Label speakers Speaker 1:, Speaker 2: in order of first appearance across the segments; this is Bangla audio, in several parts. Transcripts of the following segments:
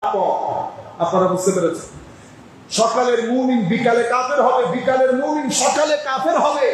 Speaker 1: আপনারা বুঝতে পেরেছেন? সকালের মুমিন বিকালে কাফের হবে, বিকালের মুমিন সকালে কাফের হবে।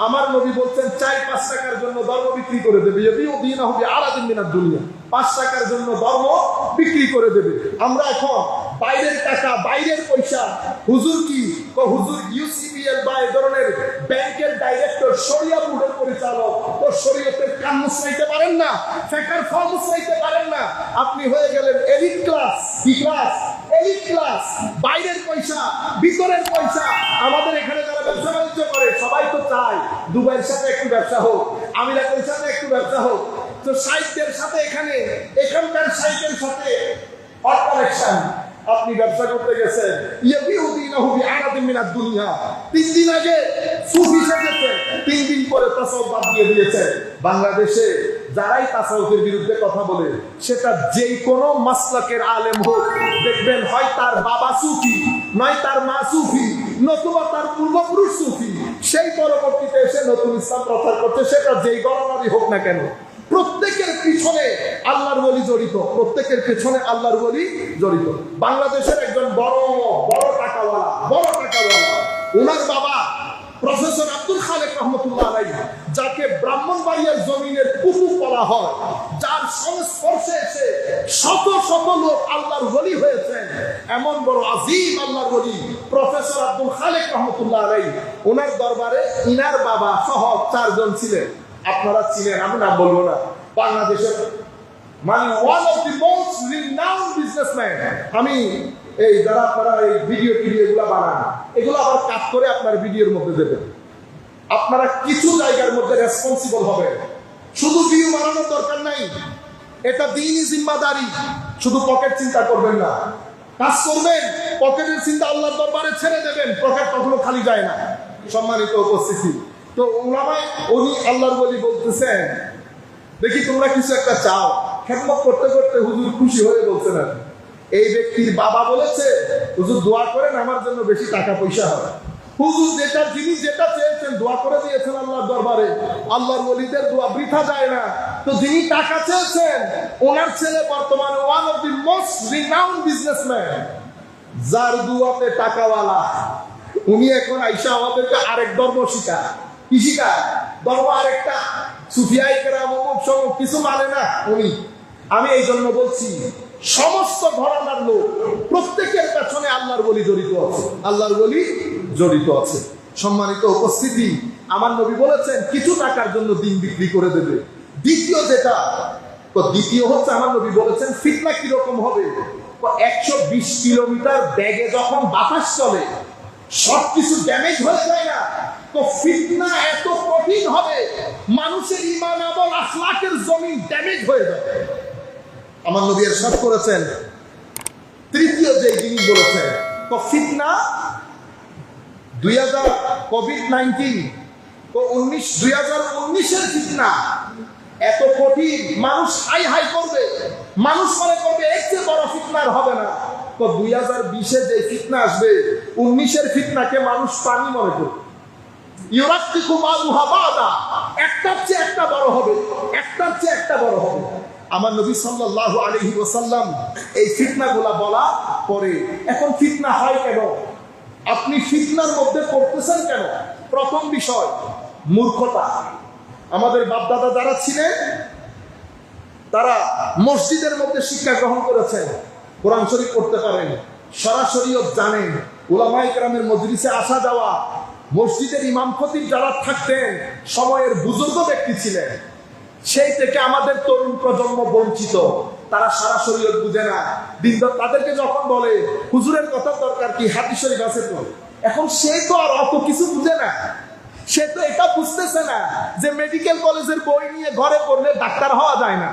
Speaker 1: আমার নবী বলছেন 4-5 টাকার জন্য ধর্ম বিক্রি করে দেবে। দিন হবে আলাদিন দিনার দুনিয়া, 5 টাকার জন্য ধর্ম বিক্রি করে দেবে। আমরা এখন বাইরের টাকা, বাইরের পয়সা, হুজুর কি হুজুর ইউসিবিএল বা এই ধরনের ব্যাংকের ডাইরেক্টর, শরিয়া বোর্ডের পরিচালক, তো শরীয়তের কান মুছাইতে পারেন না, ফেকার ফল মুছাইতে পারেন না, আপনি হয়ে গেলেন এলিট ক্লাস। কি ক্লাস? Elite class. বাইরের পয়সা, ভিতরের পয়সা। আমাদের এখানে যারা ব্যবসা বাণিজ্য করে সবাই তো চায় দুবাইয়ের সাথে একটু ব্যবসা হোক, আমিরাতের সাথে একটু ব্যবসা হোক। তো সাইটের সাথে এখানকার সাইটের সাথে হট কানেকশন। আপনি ব্যবসা করতে গেছেন, দুনিয়া 3 দিন আগে সুফি সেজেছে, 3 দিন পরে তাসাউফ বাদ দিয়ে দিয়েছে। বাংলাদেশে যারাই তাসাউফের বিরুদ্ধে কথা বলে, সেটা যেই কোনো মাসলাকের আলেম হোক, দেখবেন হয় তার বাবা সুফি, নয় তার মা সুফি, নতুবা তার পূর্বপুরুষ সুফি, সেই পরবর্তীতে এসে নতুন ইসলাম প্রচার করছে, সেটা যেই গণনারই হোক না কেন, প্রত্যেকের পিছনে আল্লাহর ওলি জড়িত, প্রত্যেকের পিছনে আল্লাহর ওলি জড়িত। বাংলাদেশের একজন বড় টাকাওয়ালা, ওনার বাবা প্রফেসর আব্দুল খালেক রহমতুল্লাহ আলাইহি, যাকে ব্রাহ্মণবাড়িয়ার জমিনের কুকুর বলা হয়, যার সংস্পর্শে এসে শত শত লোক আল্লাহর ওলি হয়েছেন, এমন বড় আজিম আল্লাহর ওলি প্রফেসর আব্দুল খালেক রহমতুল্লাহ আলাইহি, ওনার দরবারে ইনার বাবা সহ 4 জন ছিলেন। আপনারা চিনেন, আমি নাম বলবো না। বাংলাদেশের মানে one of the most renowned businessman. আমি এই যারা আপনারা এই ভিডিও এগুলো বানান, এগুলো আবার কাট করে আপনার ভিডিওর মধ্যে দেবেন। আপনারা কিছু জায়গার মধ্যে রেসপন্সিবল হবেন। শুধু ভিউ বানানোর দরকার নাই, এটা দ্বীনি জিম্মাদারি। শুধু পকেট চিন্তা করবেন না, কাজ করবেন, পকেটের চিন্তা আল্লাহর দরবারে ছেড়ে দেবেন। পকেট কখনো খালি যায় না। সম্মানিত উপস্থিতি, তো উনি আল্লাহর ওলি বলতেছেন, দেখি তোমরা কিছু একটা চাও। খেদমত করতে করতে হুজুর খুশি হয়ে বলছেন, এই ব্যক্তির বাবা বলেছে হুজুর দোয়া করেন আমার জন্য বেশি টাকা পয়সা হয়। হুজুর যিনি যেটা চেয়েছেন দোয়া করে দিয়েছেন আল্লাহর দরবারে। আল্লাহর ওলিদের দোয়া বৃথা যায় না। তো যিনি টাকা চেয়েছেন, ওনার ছেলে বর্তমানে one of the most renowned businessman, যার দুয়াতে টাকাওয়ালা। উনি এখন আইসা আমাদেরকে আরেক ধর্ম শিখায়। কি শিখায়? ধর্ম আরেকটা, সুফিয়াই কেরাম অমুক সমুক কিছু মানে না উনি। আমি এই জন্য বলছি, সমস্ত ঘরানার লোক প্রত্যেকের পেছনে আল্লাহর ওলি জড়িত আছে, আল্লাহর ওলি জড়িত আছে। সম্মানিত উপস্থিতি, আমার নবী বলেছেন কিছু টাকার জন্য দিন বিক্রি করে দেবে। দ্বিতীয় হচ্ছে আমার নবী বলেছেন ফিতনা কিরকম হবে। 120 কিলোমিটার ব্যাগে যখন বাতাস চলে, সবকিছু ড্যামেজ হয়ে যায় না, তো ফিতনা এত কঠিন হবে, মানুষের ঈমান আমল আখলাকের জমিন ড্যামেজ হয়ে যাবে। আমার নবী ইরশাদ করেছেন, তৃতীয় যে জিনিস বলেছেন, তো ফিতনা 2019 এর ফিতনা এত কঠিন, মানুষ হাই করবে, মানুষ মনে করবে এর চেয়ে বড় ফিতনা আর হবে না। তো 2020 যে ফিতনা আসবে, 19 এর ফিতনাকে মানুষ পানি মনে করবে। একটার চেয়ে একটা বড় হবে, একটার চেয়ে একটা বড় হবে। আমার নবী সাল্লাল্লাহু আলাইহি ওয়াসাল্লাম এই ফিতনাগুলা বলা পরে, এখন ফিতনা হয় কেন? আপনি ফিতনার মধ্যে পড়তেছেন কেন? প্রথম বিষয় মূর্খতা। আমাদের বাপদাদা যারা ছিলেন, তারা মসজিদের মধ্যে শিক্ষা গ্রহণ করেছেন, কোরআন শরীফ পড়তে পারেন, সরাসরিও জানেন, উলামায়ে কেরামের মজলিসে আসা যাওয়া, মসজিদের ইমাম খতিব যারা থাকতেন সময়ের বুজুর্গ ব্যক্তি ছিলেন। সেই থেকে আমাদের তরুণ প্রজন্ম বঞ্চিত, তারা সারা শরীয়ত বুঝে না। তাদেরকে যখন বলে হুজুরের কথা দরকার কি, হাদিস শরীফ আছে তো, এখন সে তো আর অত কিছু বুঝে না। সে তো এটা বুঝতেছে না যে মেডিকেল কলেজের বই নিয়ে ঘরে পড়লে ডাক্তার হওয়া যায় না,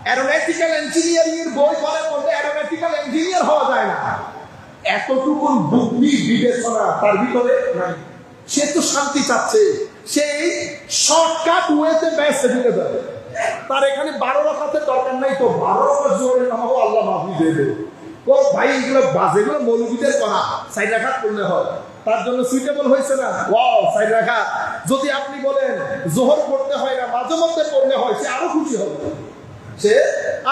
Speaker 1: অ্যারোনটিক্যাল ইঞ্জিনিয়ারিং এর বই ঘরে পড়লে অ্যারোনটিক্যাল ইঞ্জিনিয়ার হওয়া যায় না। এতটুকু বুদ্ধি বিবেচনা তার ভিতরে নাই। সে তো শান্তি চাচ্ছে, সেই শর্টকাট ওয়েতে ব্যস্ত ঢুকে যাবে। তার এখানে 12 রাকাতের দরকার নাই, তো 12 রাকাত জোরে নামাবো, আল্লাহ মাফি দেবে। ও ভাই, এগুলো বাজেগুলো মৌলবীদের করা, 4 রাকাত পড়লে হয়, তার জন্য সুইটেবল হয়েছে না। ওয়াও, 4 রাকাত। যদি আপনি বলেন জোহর পড়তে হয় না, মাঝে মধ্যে পড়লে হয়, সে আরো খুশি হবে, সে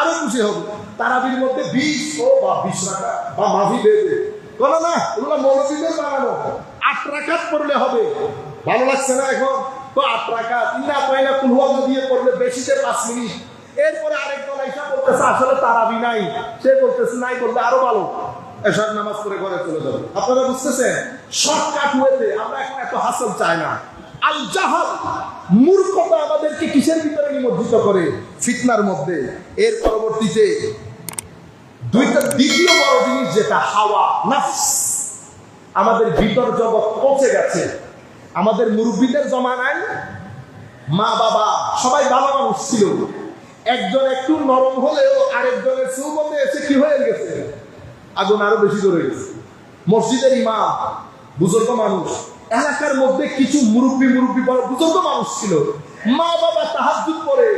Speaker 1: আরো খুশি হবে। তারাবির মধ্যে 20 ও বা 20 রাকাত বা মাফি দেবে বলো না, এগুলো মৌলবীদের বানানো। 8 রাকাত পড়লে হবে। ভালো লাগছে না এখন? তো 8 রাকাত ইন্না পয়লা কুল হুয়াল্লাহ দিয়ে পড়লে বেশিতে 5 মিনিট। এরপরে আরেক দল আইসা বলতেছে আসলে তারাবি নাই, সে বলতেছে নাই বললে আরো ভালো, এশার নামাজ পড়ে ঘরে চলে যাবে। আপনারা বুঝতেছেন? শর্টকাট হয়েছে। আমরা এখন এত হাসল চাই না। আল জাহাল, মূর্খতা আমাদেরকে কিসের ভিতরে নিমজ্জিত করে? ফিতনার মধ্যে। এর পরবর্তীতে দ্বিতীয় বড় জিনিস যেটা হাওয়া নফস, আমাদের ভিতর জগৎ পচে গেছে। আমাদের মুরব্বীদের জমানায় মা বাবা সবাই ভালো মানুষ ছিল, একজন একটু নরম হলেও আরেকজনের সুবতে এসে কি হয়ে গেছে, আগুন আরো বেশি ধরে গেছে। মসজিদের ইমাম বুজুর্গ মানুষ, এলাকার মধ্যে কিছু মুরব্বী বড় বুজুর্গ মানুষ ছিল, মা বাবা তাহাজ্জুদ পড়ে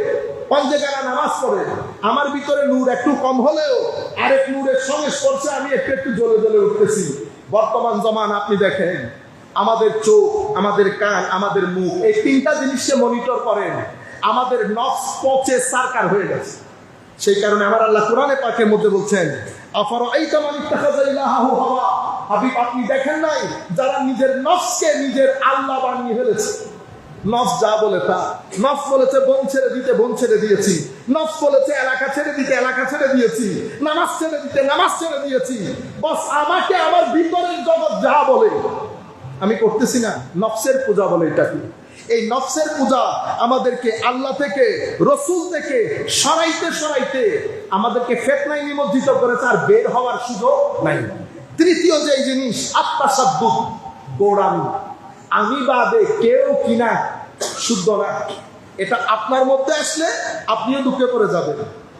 Speaker 1: পঞ্জেগানা নামাজ পড়ে, আমার ভিতরে নূর একটু কম হলেও আরেক নূরের সঙ্গে স্পর্শে আমি একটু একটু জ্বলে জ্বলে উঠতেছি। বর্তমান জমান আপনি দেখেন, আমাদের চোখ, আমাদের কান, আমাদের মুখ, এই তিনটা জিনিসকে মনিটর করেন, আমাদের নফস পচে সারকার হয়ে গেছে। সেই কারণে আমার আল্লাহ কোরআনে পাকের মধ্যে বলছেন, আফারাআইতা মান ইত্তাখাযা ইলাহাহু হাওয়া, হাবিব আপনি দেখেন নাই যারা নিজের নফসকে নিজের আল্লাহ বানিয়ে ফেলেছে। নফস যা বলে তা, নফস বলেছে বোন ছেড়ে দিতে বোন ছেড়ে দিয়েছি, নফস বলেছে এলাকা ছেড়ে দিতে এলাকা ছেড়ে দিয়েছি, নামাজ ছেড়ে দিতে নামাজ ছেড়ে দিয়েছি। বস আমাকে আমার ভিতরের জগৎ যা বলে আমি করতেছি না। নফসের পূজা বলে এটা কি? এই নফসের পূজা আমাদেরকে আল্লাহ থেকে, রসুল থেকে সরাইতে আমাদেরকে ফিতনায় নিমজ্জিত করেছে, আর বের হওয়ার সুযোগ নাই। তৃতীয় যে জিনিস, আত্মাসাদ্দুক, গোড়ামি, আমি বাদে কেউ কিনা শুদ্ধ না। এটা আপনার মধ্যে আসলে আপনিও দুঃখে পড়ে যাবেন।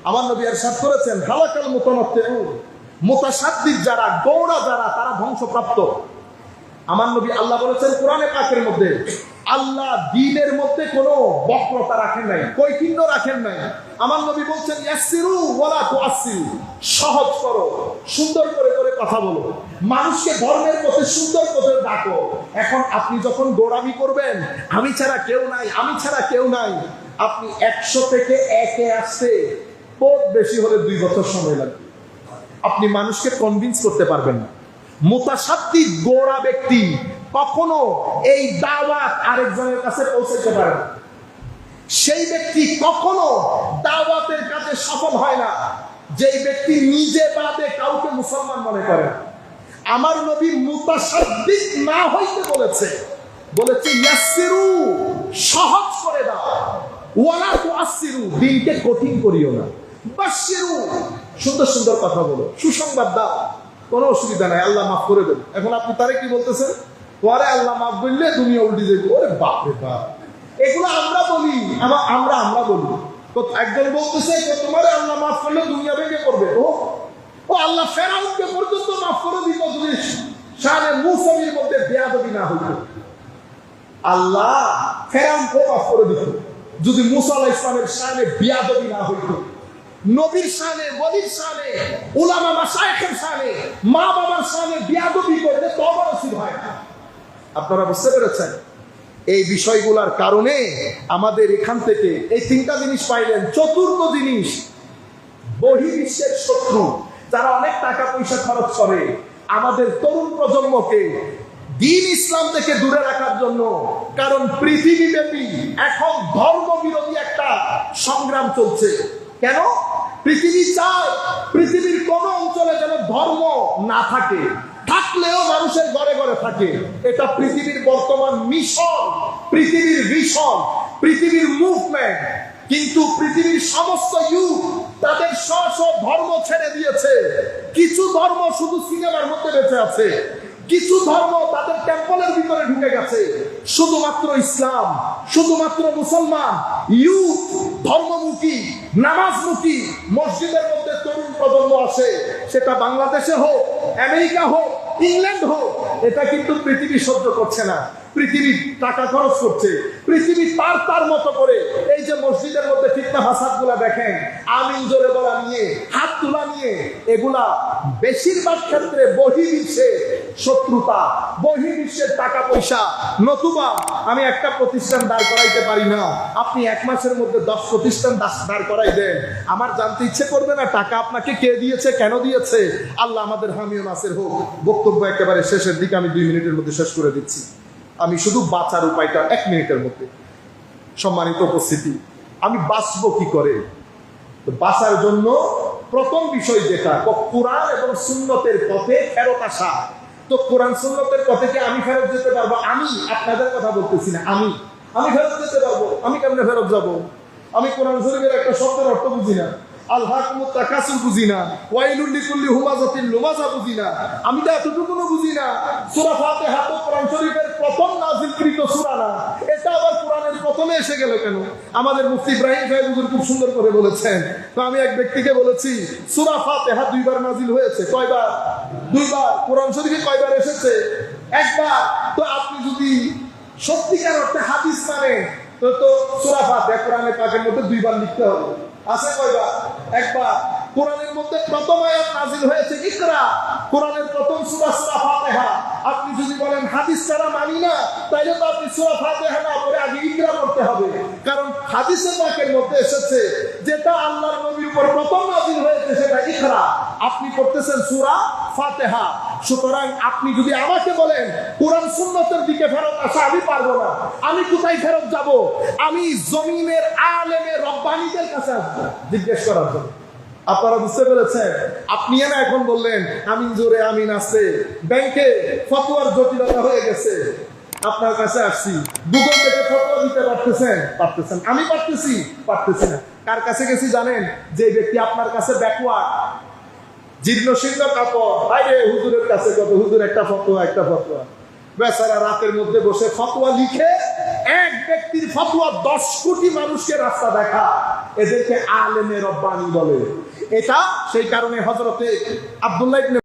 Speaker 1: আমার নবী ইরশাদ করেছেন, হালাকাল মুতানাত্তিউন, মুতাসাদ্দিক যারা, গোড়া যারা, তারা ধ্বংসপ্রাপ্ত। আমার নবী আল্লাহ বলেছেন কোরআনে পাকের মধ্যে, আল্লাহ দ্বীনের মধ্যে কোনো বক্রতা রাখেন নাই, কৈকিন্য রাখেন নাই। আমার নবী বলছেন, ইয়াসসিরু ওয়ালা তুআসসিরু, সহজ করো, সুন্দর করে করে কথা বলো, মানুষকে ধর্মের পথে সুন্দর পথে ডাকো। এখন আপনি যখন গোড়ামি করবেন, আমি ছাড়া কেউ নাই, আমি ছাড়া কেউ নাই, আপনি 100 থেকে 1-এ আসতে খুব বেশি হলে 2 বছর সময় লাগবে। আপনি মানুষকে কনভিন্স করতে পারবেন না। মুতাসাদ্দিক গোড়া ব্যক্তি কখনো এই দাওয়াত আরেকজনের কাছে পৌঁছাতে পারে না। সেই ব্যক্তি কখনো দাওয়াতের কাজে সফল হয় না যেই ব্যক্তি নিজে বাদে কাউকে মুসলমান মনে করে। আমার নবী মুতাসাদ্দিক না হইতে বলেছে ইয়াসসিরু, সহজ করে দাও, ওয়ালা তুআসসিরু, দিনকে কঠিন করিও না, বাশশিরু, সুন্দর সুন্দর কথা বলো, সুসংবাদ দাও, কোনো অসুবিধা নাই, আল্লাহ মাফ করে দেবে। এখন আপনি তারে কি বলতেছেন? পরে আল্লাহ মাফ করলে দুনিয়া উল্টে যাবে। ওরে বাপ রে বাপ, এগুলো আমরা বলি, আমরা বলি। একজন বলতেছে তোমারে আল্লাহ মাফ করলে দুনিয়া ভেঙে পড়বে। ও আল্লাহ ফেরাউনকে পর্যন্ত মাফ করে দিত যদি শানে মুসাবির মধ্যে বেয়াদবি না হইত। আল্লাহ ফেরাউনকে মাফ করে দিত যদি মুসা আলাইহিস সালামের শানে বেয়াদবি না হইত। নবীর শানে, ওলির শানে, উলামা মাশায়েখের শানে, মা বাবার শানে বেয়াদবি করলে তওবা নসিব হয় না। আপনারা বুঝতে পেরেছেন? এই বিষয়গুলোর কারণে আমাদের এখান থেকে এই 3টা জিনিস পাইলেন। চতুর্থ জিনিস, বহির্বিশ্বের শত্রু যারা অনেক টাকা পয়সা খরচ করে আমাদের তরুণ প্রজন্মকে দ্বীন ইসলাম থেকে দূরে রাখার জন্য। কারণ পৃথিবীব্যাপী এখন ধর্ম বিরোধী একটা সংগ্রাম চলছে। কেন? পৃথিবী চায় পৃথিবীর কোন অঞ্চলে যেন ধর্ম না থাকে, থাকলেও মানুষের ঘরে ঘরে থাকে। এটা পৃথিবীর বর্তমান মিশন, পৃথিবীর ভিশন, পৃথিবীর মুভমেন্ট। কিন্তু পৃথিবীর সমস্ত ইউথ তাদের স্ব ধর্ম ছেড়ে দিয়েছে। কিছু ধর্ম শুধু সিনেমার মধ্যে বেঁচে আছে, কিছু ধর্ম তাদের টেম্পলের ভিতরে ঢুকে গেছে। শুধুমাত্র ইসলাম, শুধুমাত্র মুসলমান ইউথ ধর্মমুখী, নামাজমুখী মসজিদের মধ্যে তরুণ প্রজন্ম আসে, সেটা বাংলাদেশে হোক, আমেরিকা হোক, ইংল্যান্ড হোক, এটা কিন্তু পৃথিবী সহ্য করছে না। পৃথিবী টাকা খরচ করছে, পৃথিবী তার মতো করে। এই যে মসজিদের মধ্যে ফিতনা ফাসাদ গুলা দেখেন, আমিন জোরে বলা নিয়ে, হাত তোলা নিয়ে, এগুলা বেশিরভাগ ক্ষেত্রে বহির্বিশ্বে শত্রুতা, বহির্বিশ্বের টাকা পয়সা। নতুবা আমি একটা প্রতিষ্ঠান দাঁড় করাইতে পারি না, আপনি এক মাসের মধ্যে 10 প্রতিষ্ঠান দাঁড় করাই দেন, আমার জানতে ইচ্ছে করবে না টাকা আপনাকে কে দিয়েছে, কেন দিয়েছে? আল্লাহ আমাদের হামি ও নাসির হোক। বক্তব্য একেবারে শেষের দিকে, আমি 2 মিনিটের মধ্যে শেষ করে দিচ্ছি। আমি শুধু বাঁচার উপায়টা 1 মিনিটের মধ্যে। সম্মানিত উপস্থিতি, আমি বাঁচবো কি করে? বাঁচার জন্য প্রথম বিষয় যেটা, কোরআন এবং সুন্নতের পথে ফেরত আসা। তো কোরআন সুন্নতের পথে কি আমি ফেরত যেতে পারবো? আমি আপনাদের কথা বলতেছি না, আমি ফেরত যেতে পারবো? আমি কেমনে ফেরত যাব? আমি কোরআন শরীফের একটা শব্দের অর্থ বুঝি না, আলহাকুমুত তাকাসুর বুঝি না, ওয়াইলুল লিকুল্লি হুমাযাতিন লুমাযা বুঝি না, আমি তো এতটুকুও বুঝি না। সূরা ফাতিহা তো কোরআন শরীফের প্রথম নাযিলকৃত সূরা না, এটা আবার কোরআনের প্রথমে এসে গেল কেন? আমাদের মুফতি ইব্রাহিম সাহেব হুজুর খুব সুন্দর করে বলেছেন। তো আমি এক ব্যক্তিকে বলেছি, সূরা ফাতিহা 2 বার নাযিল হয়েছে। কয়বার? 2 বার। কোরআন শরীফে কয়বার এসেছে? 1 বার। তো আপনি যদি সত্যিকার অর্থে হাদিস মানেন, তো সূরা ফাতিহা কোরআনের পাকের মধ্যে 2 বার লিখতে হবে। আছে কয়বার? 1 বার। কোরআনের মধ্যে প্রথম আয়াত নাযিল হয়েছে ইকরা, কোরআনের প্রথম সূরা সূরা ফাতিহা। আপনি যদি বলেন হাদিস ছাড়া মানি না, তাইলে তো আপনি সূরা ফাতিহা না পড়ে আগে ইকরা পড়তে হবে। কারণ হাদিসের পাকের মধ্যে এসেছে যেটা আল্লাহর নবীর উপর প্রথম নাযিল হয়েছে সেটা ইকরা, আপনি পড়তেছেন সূরা ফাতিহা। সুতরাং আপনি যদি আমাকে বলেন কোরআন সুন্নতের দিকে ফেরত আসা, আমি পারবো না। আমি কোথায় ফেরত যাব? আমি জমিনের আলেমে রব্বানীদের কাছে আসবো জিজ্ঞেস করার জন্য। আপনারা বুঝতে পেরেছেন? আপনি না এখন বললেন আমিন জোরে আমিন আছে, ব্যাংকে ফতোয়ার জটিলতা হয়ে গেছে, আপনার কাছে আসছি, গুগল থেকে ফতোয়া দিতে পারতেছেন? আমি পারতেছি না। কার কাছে গেছি জানেন? যে ব্যক্তি আপনার কাছে ব্যাকওয়ার্ড, জীর্ণ শীর্ণ কাপড়, আরে হুজুরের কাছে কত, হুজুর একটা ফতোয়া। বেচারা রাতের মধ্যে বসে ফতোয়া লিখে, এক ব্যক্তির ফতোয়া 10 কোটি মানুষকে রাস্তা দেখা। এদেরকে আলেমে রব্বানী বলে। এটা সেই কারণে হযরতে আব্দুল্লাহ ইবনে